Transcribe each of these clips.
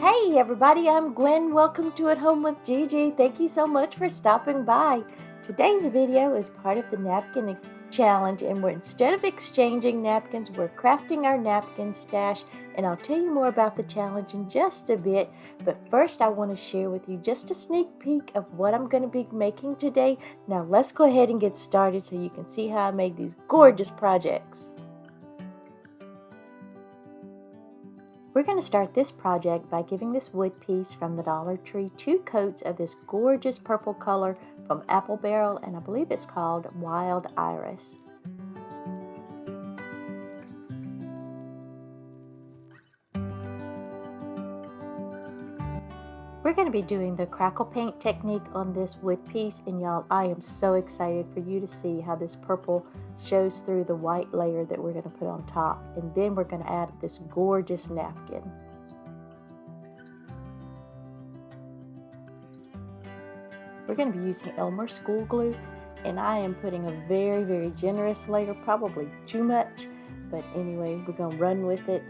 Hey everybody, I'm Gwen. Welcome to At Home with Gigi. Thank you so much for stopping by. Today's video is part of the napkin challenge, and instead of exchanging napkins, we're crafting our napkin stash, and I'll tell you more about the challenge in just a bit. But first I want to share with you just a sneak peek of what I'm going to be making today. Now let's go ahead and get started so you can see how I made these gorgeous projects. We're going to start this project by giving this wood piece from the Dollar Tree 2 coats of this gorgeous purple color from Apple Barrel, and I believe it's called Wild Iris. We're going to be doing the crackle paint technique on this wood piece, and y'all, I am so excited for you to see how this purple shows through the white layer that we're going to put on top, and then we're going to add this gorgeous napkin. We're going to be using Elmer school glue, and I am putting a very generous layer, probably too much, but anyway, we're going to run with it,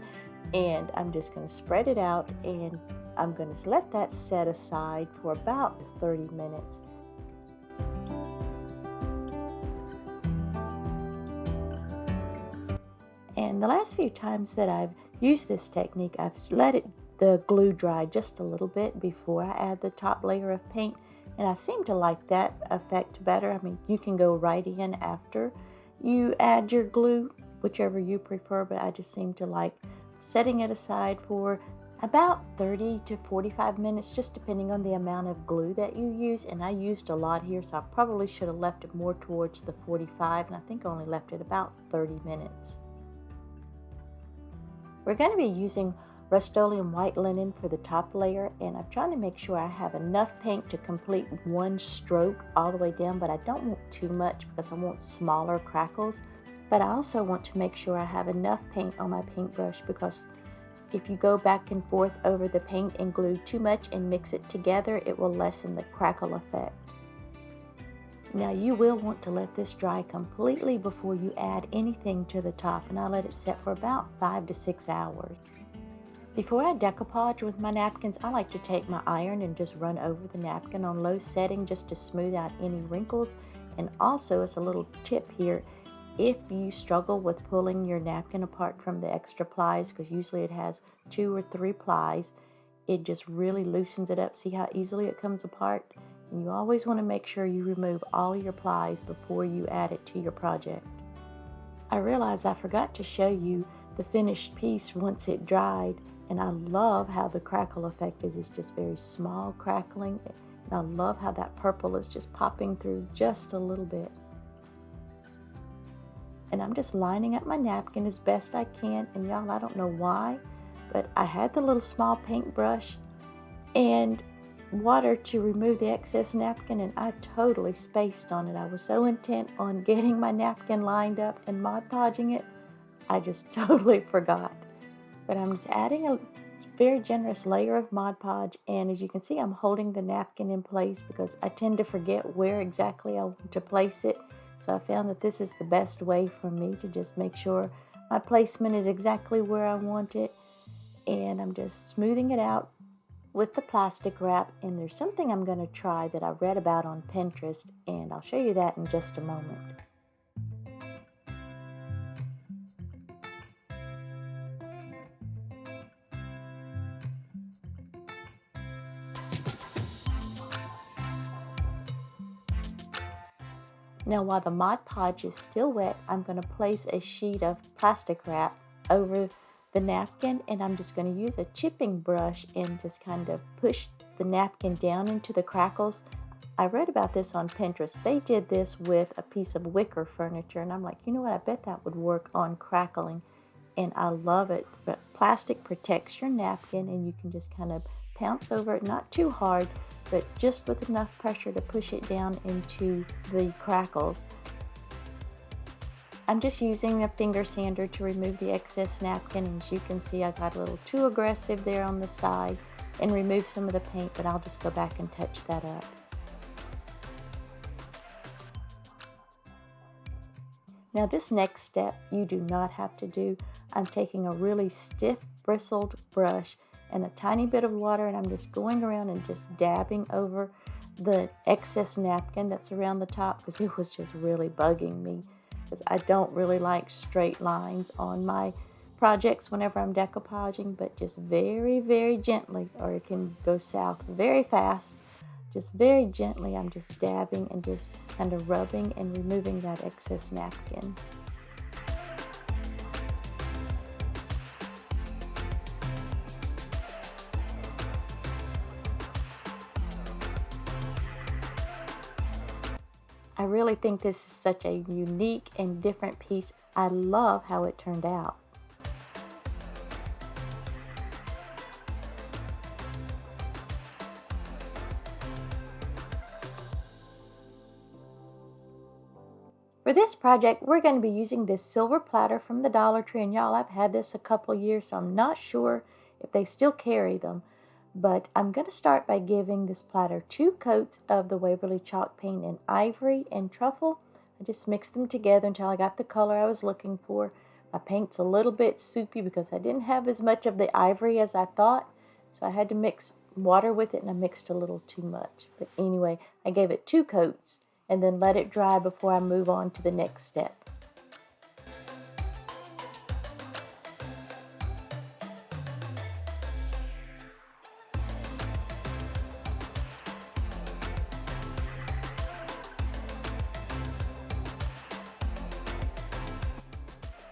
and I'm just going to spread it out, and I'm going to let that set aside for about 30 minutes. And the last few times that I've used this technique, I've let the glue dry just a little bit before I add the top layer of paint, and I seem to like that effect better. I mean, you can go right in after you add your glue, whichever you prefer, but I just seem to like setting it aside for about 30 to 45 minutes, just depending on the amount of glue that you use. And I used a lot here, so I probably should have left it more towards the 45, and I think I only left it about 30 minutes. We're going to be using Rust-Oleum white linen for the top layer, and I'm trying to make sure I have enough paint to complete one stroke all the way down, but I don't want too much because I want smaller crackles. But I also want to make sure I have enough paint on my paintbrush, because if you go back and forth over the paint and glue too much and mix it together, it will lessen the crackle effect. Now you will want to let this dry completely before you add anything to the top, and I let it set for about 5 to 6 hours. Before I decoupage with my napkins, I like to take my iron and just run over the napkin on low setting just to smooth out any wrinkles. And also, as a little tip here, if you struggle with pulling your napkin apart from the extra plies, because usually it has 2 or 3 plies, it just really loosens it up. See how easily it comes apart? And you always want to make sure you remove all your plies before you add it to your project. I realized I forgot to show you the finished piece once it dried, and I love how the crackle effect is. It's just very small crackling, and I love how that purple is just popping through just a little bit. And I'm just lining up my napkin as best I can, and y'all, I don't know why, but I had the little small paintbrush and water to remove the excess napkin, and I totally spaced on it. I was so intent on getting my napkin lined up and Mod Podging it, I just totally forgot. But I'm just adding a very generous layer of Mod Podge, and as you can see, I'm holding the napkin in place because I tend to forget where exactly I want to place it. So I found that this is the best way for me to just make sure my placement is exactly where I want it. And I'm just smoothing it out with the plastic wrap, and there's something I'm going to try that I read about on Pinterest, and I'll show you that in just a moment. Now while the Mod Podge is still wet, I'm going to place a sheet of plastic wrap over the napkin, and I'm just going to use a chipping brush and just kind of push the napkin down into the crackles. I read about this on Pinterest. They did this with a piece of wicker furniture, and I'm like, you know what, I bet that would work on crackling, and I love it. But plastic protects your napkin, and you can just kind of pounce over it, not too hard, but just with enough pressure to push it down into the crackles. I'm just using a finger sander to remove the excess napkin, and as you can see, I got a little too aggressive there on the side and remove some of the paint, but I'll just go back and touch that up. Now this next step you do not have to do. I'm taking a really stiff bristled brush and a tiny bit of water, and I'm just going around and just dabbing over the excess napkin that's around the top, because it was just really bugging me, because I don't really like straight lines on my projects whenever I'm decoupaging, but just very, very gently, or it can go south very fast. Just very gently, I'm just dabbing and just kind of rubbing and removing that excess napkin. I really think this is such a unique and different piece. I love how it turned out. For this project, we're going to be using this silver platter from the Dollar Tree, and y'all, I've had this a couple years, so I'm not sure if they still carry them, but I'm going to start by giving this platter 2 coats of the Waverly chalk paint in ivory and truffle. I just mixed them together until I got the color I was looking for. My paint's a little bit soupy because I didn't have as much of the ivory as I thought, so I had to mix water with it, and I mixed a little too much. But anyway, I gave it 2 coats and then let it dry before I move on to the next step.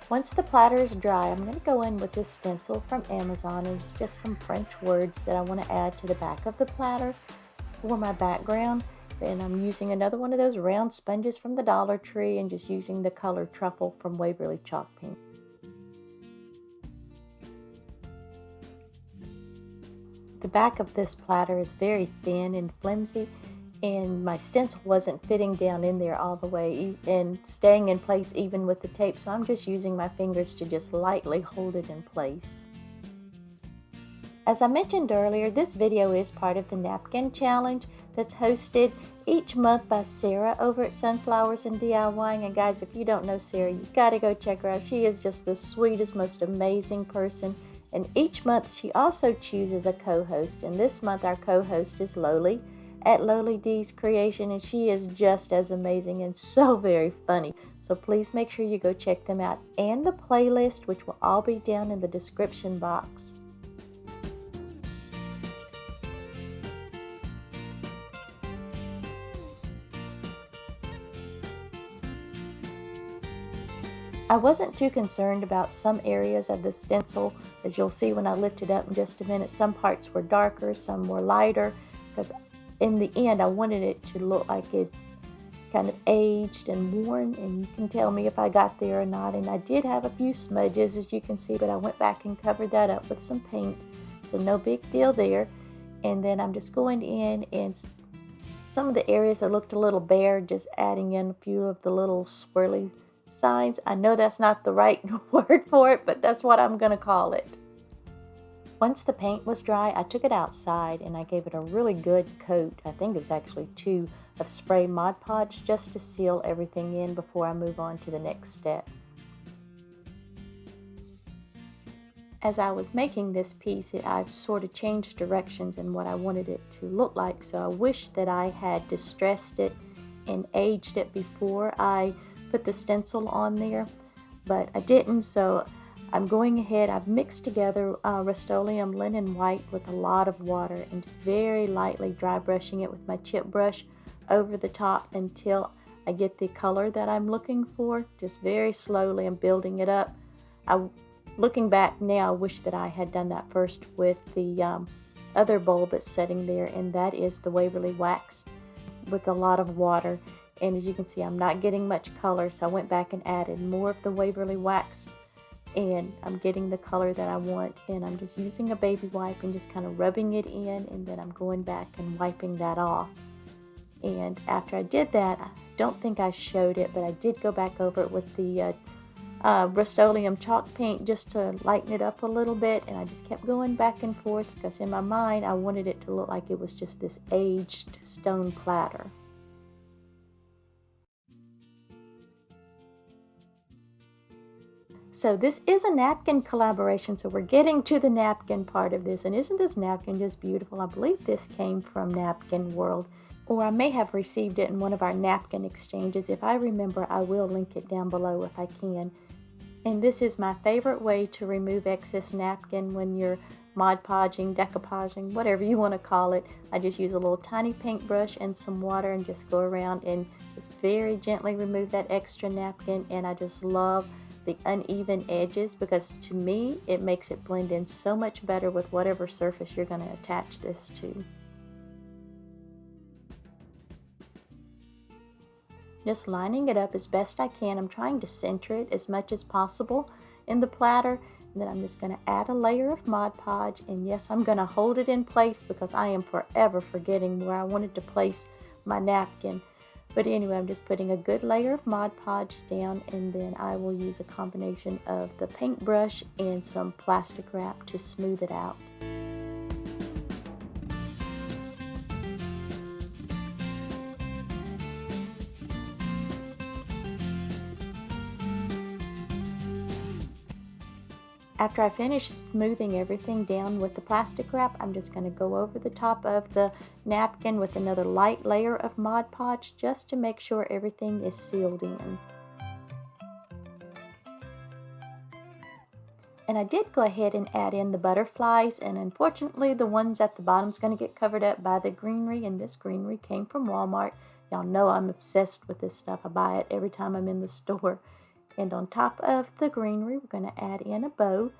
Once the platter is dry, I'm going to go in with this stencil from Amazon, and it's just some French words that I want to add to the back of the platter for my background. And I'm using another one of those round sponges from the Dollar Tree and just using the color Truffle from Waverly Chalk Paint. The back of this platter is very thin and flimsy, and my stencil wasn't fitting down in there all the way and staying in place even with the tape, so I'm just using my fingers to just lightly hold it in place. As I mentioned earlier, this video is part of the Napkin Challenge that's hosted each month by Sarah over at Sunflowers and DIYing. And guys, if you don't know Sarah, you gotta go check her out. She is just the sweetest, most amazing person. And each month she also chooses a co-host. And this month our co-host is Loli at Loli D's Creation, and she is just as amazing and so very funny. So please make sure you go check them out, and the playlist, which will all be down in the description box. I wasn't too concerned about some areas of the stencil, as you'll see when I lift it up in just a minute. Some parts were darker, some were lighter, because in the end I wanted it to look like it's kind of aged and worn, and you can tell me if I got there or not. And I did have a few smudges, as you can see, but I went back and covered that up with some paint, so no big deal there. And then I'm just going in and some of the areas that looked a little bare, just adding in a few of the little swirly signs. I know that's not the right word for it, but that's what I'm going to call it. Once the paint was dry, I took it outside and I gave it a really good coat. I think it was actually 2 of spray Mod Podge, just to seal everything in before I move on to the next step. As I was making this piece, I've sort of changed directions in what I wanted it to look like, so I wish that I had distressed it and aged it before I put the stencil on there, but I didn't, so I'm going ahead. I've mixed together Rust-Oleum linen white with a lot of water and just very lightly dry brushing it with my chip brush over the top until I get the color that I'm looking for. Just very slowly I'm building it up. Looking back now, I wish that I had done that first with the other bowl that's sitting there, and that is the Waverly Wax with a lot of water. And as you can see, I'm not getting much color, so I went back and added more of the Waverly Wax, and I'm getting the color that I want. And I'm just using a baby wipe and just kind of rubbing it in, and then I'm going back and wiping that off. And after I did that, I don't think I showed it, but I did go back over it with the Rust-Oleum chalk paint just to lighten it up a little bit, and I just kept going back and forth because in my mind I wanted it to look like it was just this aged stone platter. So this is a napkin collaboration, so we're getting to the napkin part of this. And isn't this napkin just beautiful? I believe this came from Napkin World, or I may have received it in one of our napkin exchanges. If I remember, I will link it down below if I can. And this is my favorite way to remove excess napkin when you're Mod Podging, decoupaging, whatever you want to call it. I just use a little tiny paintbrush and some water and just go around and just very gently remove that extra napkin. And I just love the uneven edges, because to me it makes it blend in so much better with whatever surface you're going to attach this to. Just lining it up as best I can. I'm trying to center it as much as possible in the platter. And then I'm just going to add a layer of Mod Podge. And yes, I'm going to hold it in place because I am forever forgetting where I wanted to place my napkin. But anyway, I'm just putting a good layer of Mod Podge down, and then I will use a combination of the paintbrush and some plastic wrap to smooth it out. After I finish smoothing everything down with the plastic wrap, I'm just going to go over the top of the napkin with another light layer of Mod Podge just to make sure everything is sealed in. And I did go ahead and add in the butterflies, and unfortunately the ones at the bottom is going to get covered up by the greenery, and this greenery came from Walmart. Y'all know I'm obsessed with this stuff. I buy it every time I'm in the store. And on top of the greenery, we're going to add in a bow.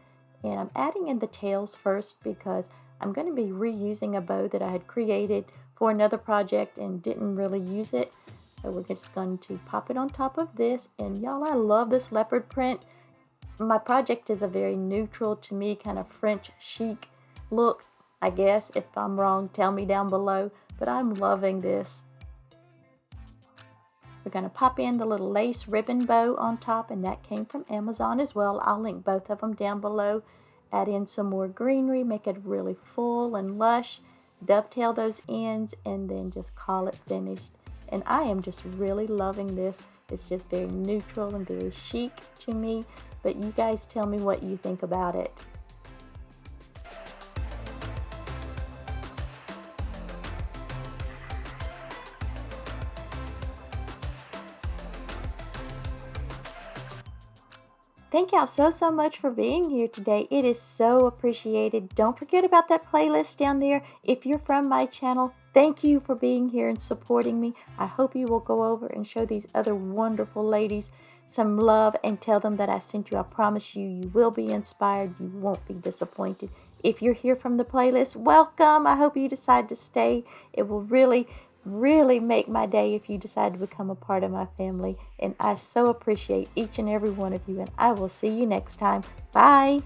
And I'm adding in the tails first because I'm going to be reusing a bow that I had created for another project and didn't really use it. So we're just going to pop it on top of this. And y'all, I love this leopard print. My project is a very neutral, to me, kind of French chic look. I guess if I'm wrong, tell me down below. But I'm loving this. We're going to pop in the little lace ribbon bow on top, and that came from Amazon as well. I'll link both of them down below. Add in some more greenery, make it really full and lush, dovetail those ends, and then just call it finished. And I am just really loving this. It's just very neutral and very chic to me, but you guys tell me what you think about it. Thank y'all so much for being here today. It is so appreciated. Don't forget about that playlist down there. If you're from my channel, thank you for being here and supporting me. I hope you will go over and show these other wonderful ladies some love and tell them that I sent you. I promise you, you will be inspired. You won't be disappointed. If you're here from the playlist, welcome. I hope you decide to stay. It will really make my day if you decide to become a part of my family. And I so appreciate each and every one of you. And I will see you next time. Bye.